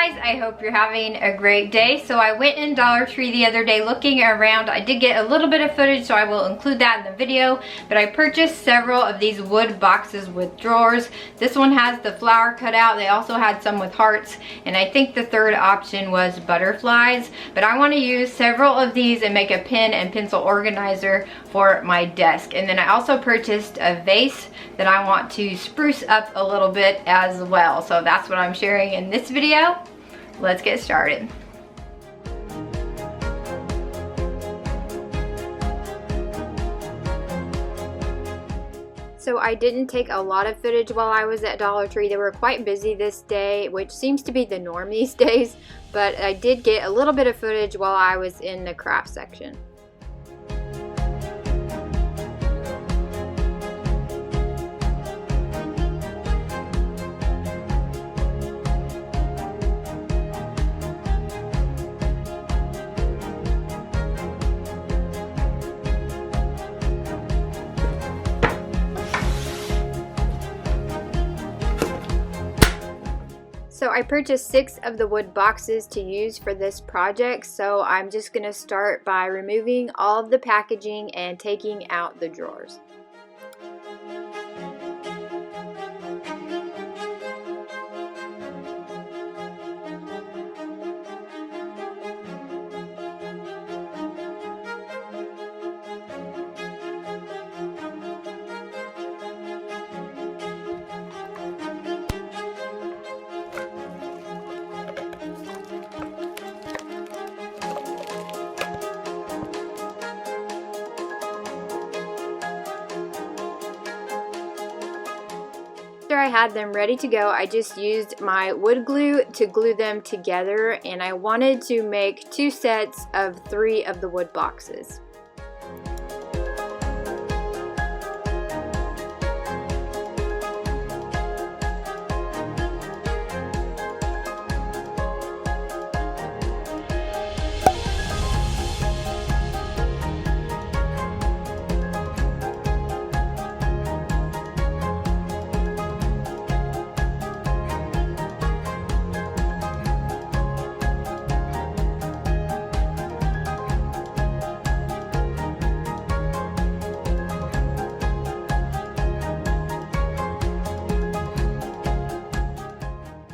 guys, I hope you're having a great day. So I went in Dollar Tree the other day looking around. I did get a little bit of footage, so I will include that in the video, but I purchased several of these wood boxes with drawers. This one has the flower cut out. They also had some with hearts, and I think the third option was butterflies, but I want to use several of these and make a pen and pencil organizer for my desk. And then I also purchased a vase that I want to spruce up a little bit as well. So that's what I'm sharing in this video. Let's get started. So I didn't take a lot of footage while I was at Dollar Tree. They were quite busy this day, which seems to be the norm these days, but I did get a little bit of footage while I was in the craft section. So I purchased 6 of the wood boxes to use for this project, so I'm just going to start by removing all of the packaging and taking out the drawers. After I had them ready to go, I just used my wood glue to glue them together, and I wanted to make 2 sets of 3 of the wood boxes.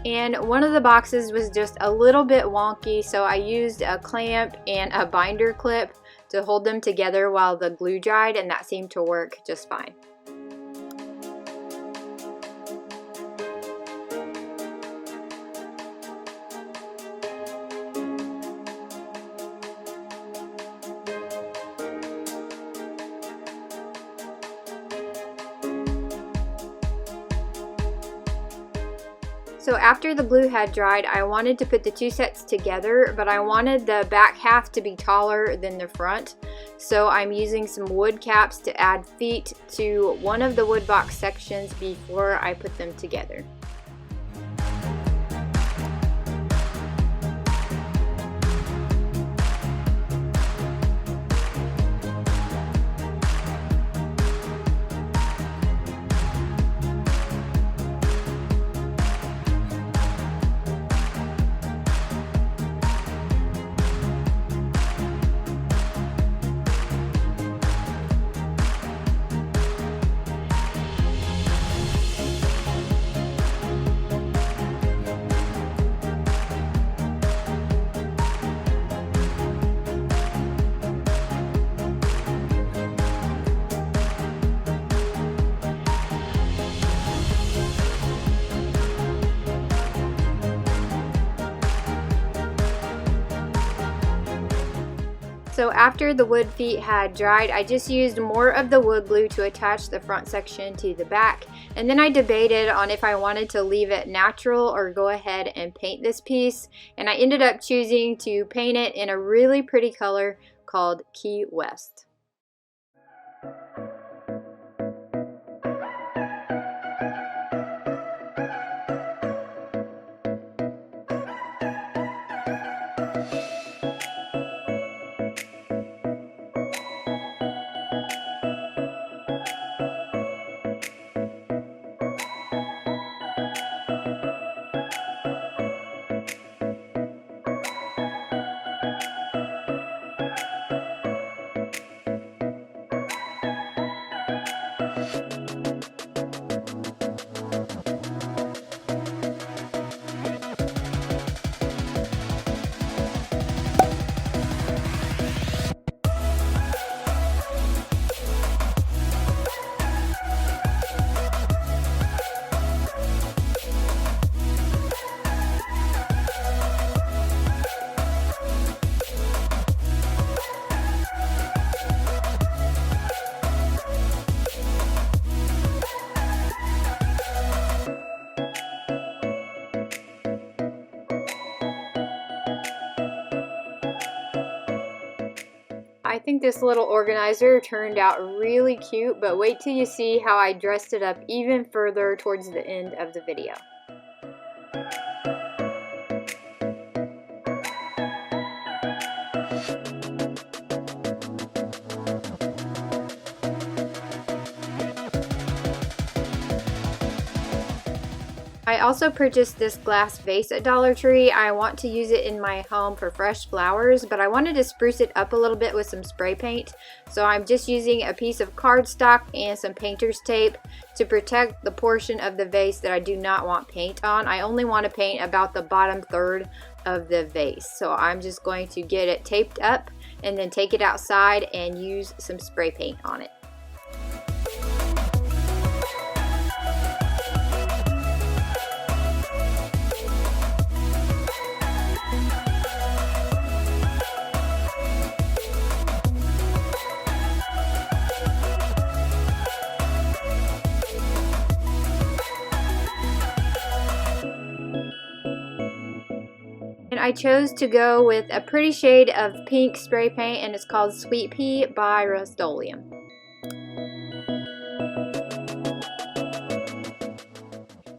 And one of the boxes was just a little bit wonky, so I used a clamp and a binder clip to hold them together while the glue dried, and that seemed to work just fine. So after the glue had dried, I wanted to put the 2 sets together, but I wanted the back half to be taller than the front. So I'm using some wood caps to add feet to one of the wood box sections before I put them together. So after the wood feet had dried, I just used more of the wood glue to attach the front section to the back, and then I debated on if I wanted to leave it natural or go ahead and paint this piece, and I ended up choosing to paint it in a really pretty color called Key West. I think this little organizer turned out really cute, but wait till you see how I dressed it up even further towards the end of the video. I also purchased this glass vase at Dollar Tree. I want to use it in my home for fresh flowers, but I wanted to spruce it up a little bit with some spray paint. So I'm just using a piece of cardstock and some painter's tape to protect the portion of the vase that I do not want paint on. I only want to paint about the bottom third of the vase. So I'm just going to get it taped up and then take it outside and use some spray paint on it. And I chose to go with a pretty shade of pink spray paint, and it's called Sweet Pea by Rust-Oleum.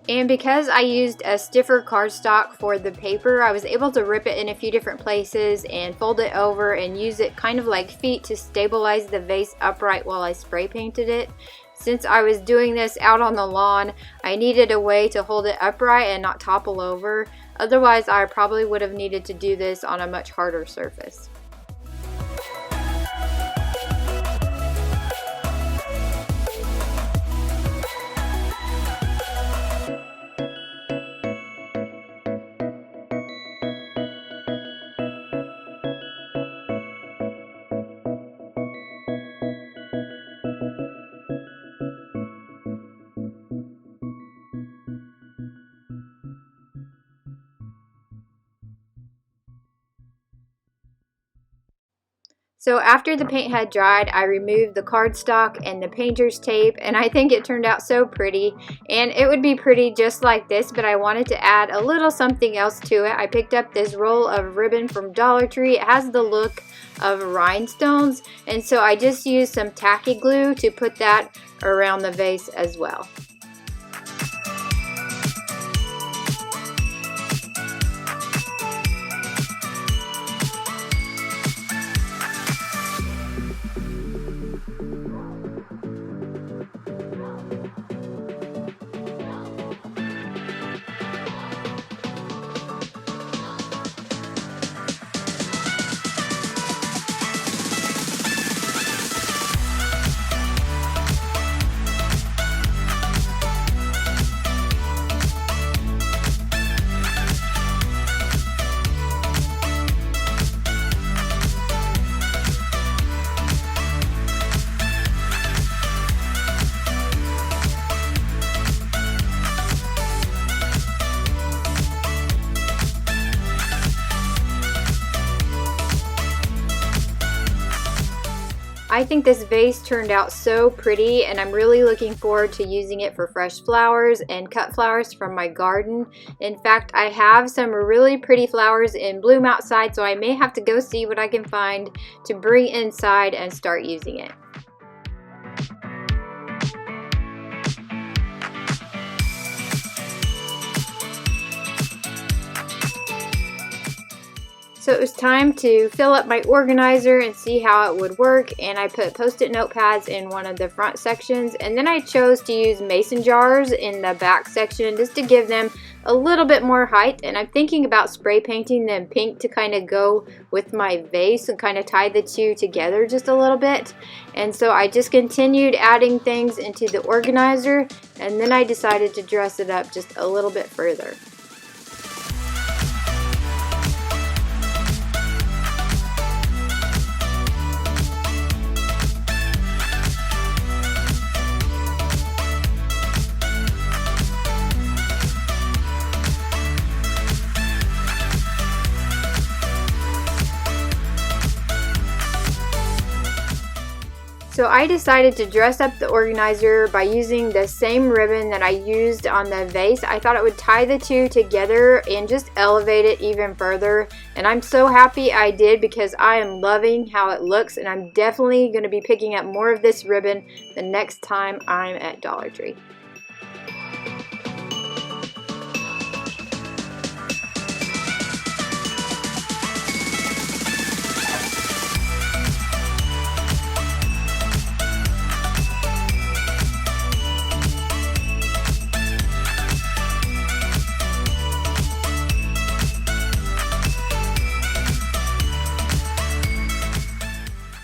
And because I used a stiffer cardstock for the paper, I was able to rip it in a few different places and fold it over and use it kind of like feet to stabilize the vase upright while I spray painted it. Since I was doing this out on the lawn, I needed a way to hold it upright and not topple over. Otherwise, I probably would have needed to do this on a much harder surface. So after the paint had dried, I removed the cardstock and the painter's tape, and I think it turned out so pretty. And it would be pretty just like this, but I wanted to add a little something else to it. I picked up this roll of ribbon from Dollar Tree. It has the look of rhinestones, and so I just used some tacky glue to put that around the vase as well. I think this vase turned out so pretty, and I'm really looking forward to using it for fresh flowers and cut flowers from my garden. In fact, I have some really pretty flowers in bloom outside, so I may have to go see what I can find to bring inside and start using it. So it was time to fill up my organizer and see how it would work, and I put post-it notepads in one of the front sections, and then I chose to use mason jars in the back section just to give them a little bit more height. And I'm thinking about spray painting them pink to kind of go with my vase and kind of tie the two together just a little bit. And so I just continued adding things into the organizer, and then I decided to dress it up just a little bit further. So So I decided to dress up the organizer by using the same ribbon that I used on the vase. I thought it would tie the two together and just elevate it even further. And I'm so happy I did because I am loving how it looks, and I'm definitely going to be picking up more of this ribbon the next time I'm at Dollar Tree.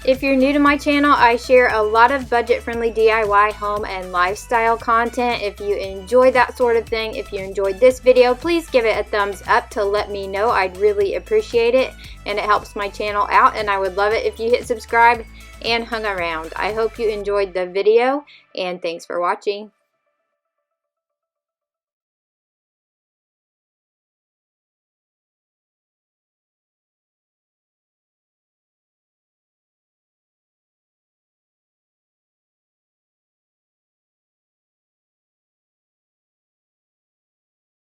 If you're new to my channel, I share a lot of budget-friendly DIY home and lifestyle content. If you enjoy that sort of thing, if you enjoyed this video, please give it a thumbs up to let me know. I'd really appreciate it, and it helps my channel out, and I would love it if you hit subscribe and hung around. I hope you enjoyed the video, and thanks for watching.